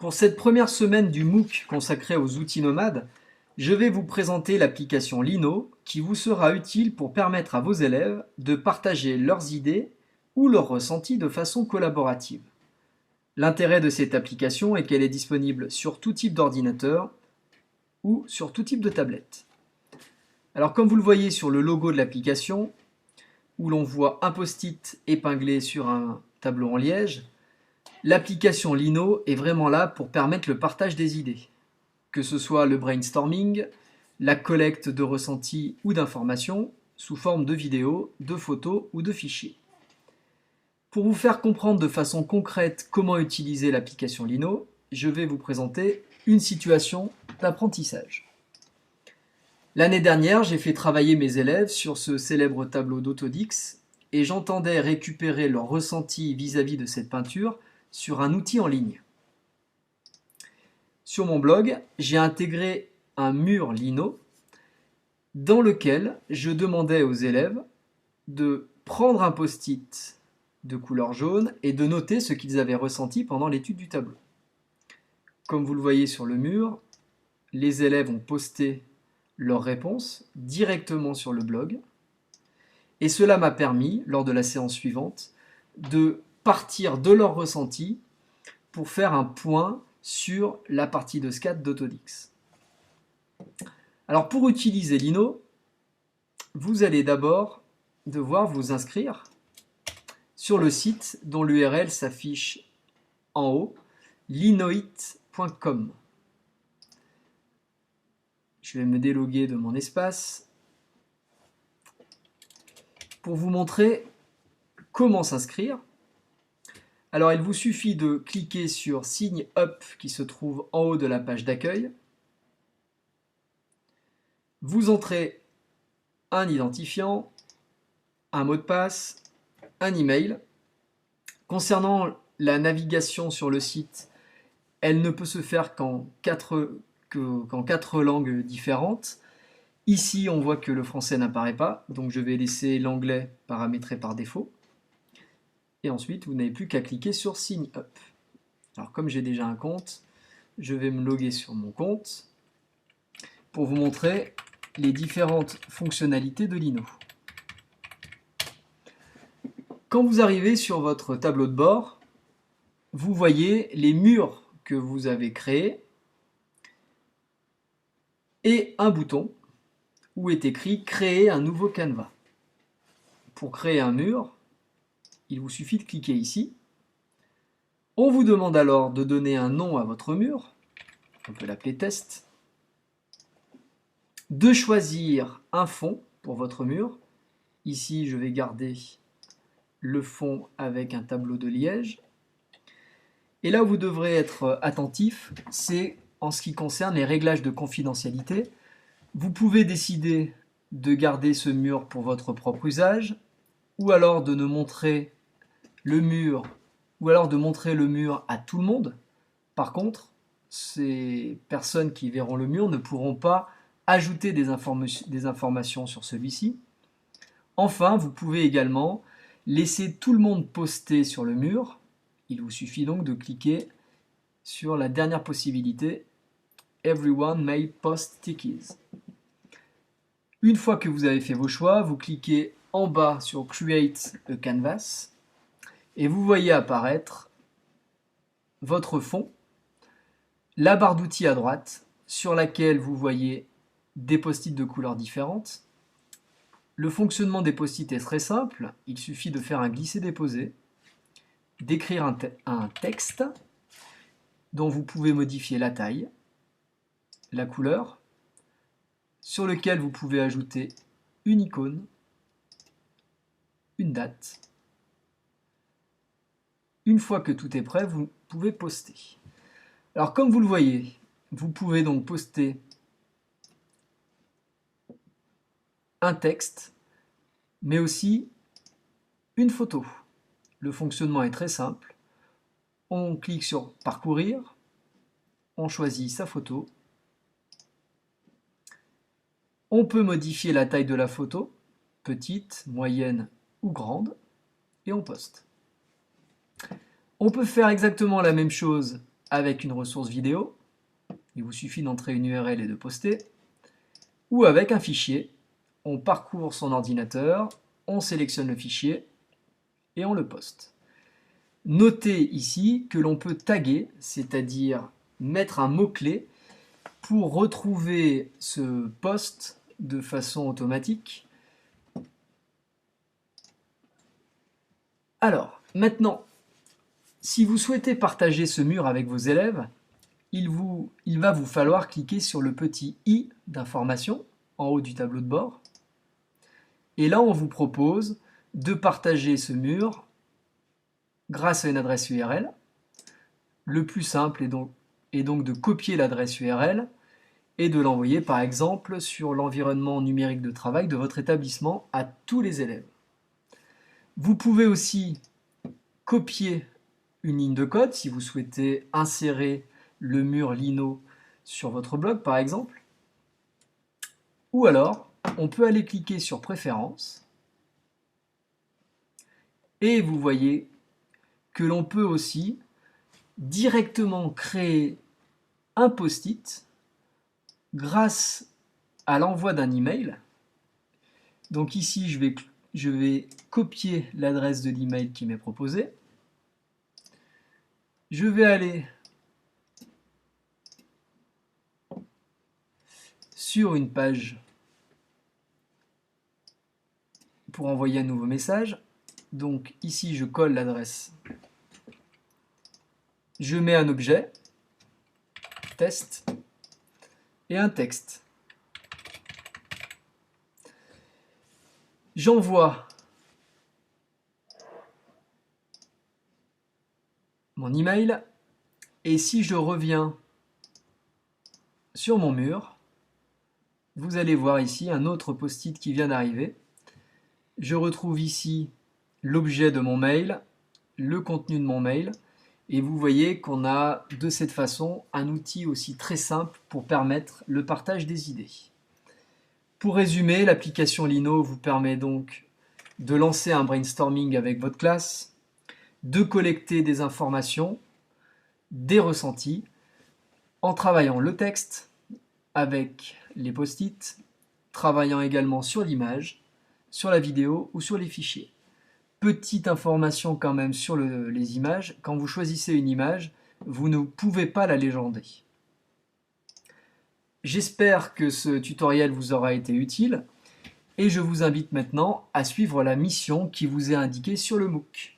Pour cette première semaine du MOOC consacré aux outils nomades, je vais vous présenter l'application Lino qui vous sera utile pour permettre à vos élèves de partager leurs idées ou leurs ressentis de façon collaborative. L'intérêt de cette application est qu'elle est disponible sur tout type d'ordinateur ou sur tout type de tablette. Alors comme vous le voyez sur le logo de l'application, où l'on voit un post-it épinglé sur un tableau en liège, l'application Lino est vraiment là pour permettre le partage des idées, que ce soit le brainstorming, la collecte de ressentis ou d'informations sous forme de vidéos, de photos ou de fichiers. Pour vous faire comprendre de façon concrète comment utiliser l'application Lino, je vais vous présenter une situation d'apprentissage. L'année dernière, j'ai fait travailler mes élèves sur ce célèbre tableau d'Autodix et j'entendais récupérer leurs ressentis vis-à-vis de cette peinture sur un outil en ligne. Sur mon blog, j'ai intégré un mur Lino dans lequel je demandais aux élèves de prendre un post-it de couleur jaune et de noter ce qu'ils avaient ressenti pendant l'étude du tableau. Comme vous le voyez sur le mur, les élèves ont posté leurs réponses directement sur le blog et cela m'a permis, lors de la séance suivante, de partir de leurs ressentis pour faire un point sur la partie de SCAD d'Autodix. Alors pour utiliser Lino, vous allez d'abord devoir vous inscrire sur le site dont l'URL s'affiche en haut, linoit.com. Je vais me déloguer de mon espace pour vous montrer comment s'inscrire. Alors il vous suffit de cliquer sur Sign Up qui se trouve en haut de la page d'accueil. Vous entrez un identifiant, un mot de passe, un email. Concernant la navigation sur le site, elle ne peut se faire qu'en quatre langues différentes. Ici, on voit que le français n'apparaît pas, donc je vais laisser l'anglais paramétré par défaut. Et ensuite, vous n'avez plus qu'à cliquer sur Sign Up. Alors comme j'ai déjà un compte, je vais me loguer sur mon compte pour vous montrer les différentes fonctionnalités de Lino. Quand vous arrivez sur votre tableau de bord, vous voyez les murs que vous avez créés et un bouton où est écrit « Créer un nouveau canevas ». Pour créer un mur, il vous suffit de cliquer ici. On vous demande alors de donner un nom à votre mur, on peut l'appeler test, de choisir un fond pour votre mur. Ici, je vais garder le fond avec un tableau de liège. Et là où vous devrez être attentif, c'est en ce qui concerne les réglages de confidentialité. Vous pouvez décider de garder ce mur pour votre propre usage, ou alors de ne montrer le mur, à tout le monde. Par contre, ces personnes qui verront le mur ne pourront pas ajouter des informations sur celui-ci. Enfin, vous pouvez également laisser tout le monde poster sur le mur. Il vous suffit donc de cliquer sur la dernière possibilité, Everyone may post stickies. Une fois que vous avez fait vos choix, vous cliquez en bas sur Create a Canvas et vous voyez apparaître votre fond, la barre d'outils à droite sur laquelle vous voyez des post-it de couleurs différentes. Le fonctionnement des post-it est très simple, il suffit de faire un glisser-déposer, d'écrire un texte dont vous pouvez modifier la taille, la couleur, sur lequel vous pouvez ajouter une icône, une date. Une fois que tout est prêt, vous pouvez poster. Alors comme vous le voyez, vous pouvez donc poster un texte, mais aussi une photo. Le fonctionnement est très simple. On clique sur Parcourir, on choisit sa photo. On peut modifier la taille de la photo, petite, moyenne ou grande, et on poste. On peut faire exactement la même chose avec une ressource vidéo, il vous suffit d'entrer une URL et de poster, ou avec un fichier. On parcourt son ordinateur, on sélectionne le fichier et on le poste. Notez ici que l'on peut taguer, c'est-à-dire mettre un mot-clé pour retrouver ce post de façon automatique. Alors, maintenant, si vous souhaitez partager ce mur avec vos élèves, il va vous falloir cliquer sur le petit i d'information en haut du tableau de bord. Et là, on vous propose de partager ce mur grâce à une adresse URL. Le plus simple est donc de copier l'adresse URL et de l'envoyer par exemple sur l'environnement numérique de travail de votre établissement à tous les élèves. Vous pouvez aussi copier une ligne de code si vous souhaitez insérer le mur Lino sur votre blog par exemple. Ou alors, on peut aller cliquer sur Préférences et vous voyez que l'on peut aussi directement créer un post-it grâce à l'envoi d'un email. Donc ici, je vais copier l'adresse de l'email qui m'est proposée. Je vais aller sur une page pour envoyer un nouveau message. Donc ici, je colle l'adresse. Je mets un objet, test, et un texte. J'envoie mon email et si je reviens sur mon mur, vous allez voir ici un autre post-it qui vient d'arriver. Je retrouve ici l'objet de mon mail, le contenu de mon mail, et vous voyez qu'on a de cette façon un outil aussi très simple pour permettre le partage des idées. Pour résumer, l'application Lino vous permet donc de lancer un brainstorming avec votre classe, de collecter des informations, des ressentis, en travaillant le texte avec les post-it, travaillant également sur l'image, sur la vidéo ou sur les fichiers. Petite information quand même sur les images, quand vous choisissez une image, vous ne pouvez pas la légender. J'espère que ce tutoriel vous aura été utile et je vous invite maintenant à suivre la mission qui vous est indiquée sur le MOOC.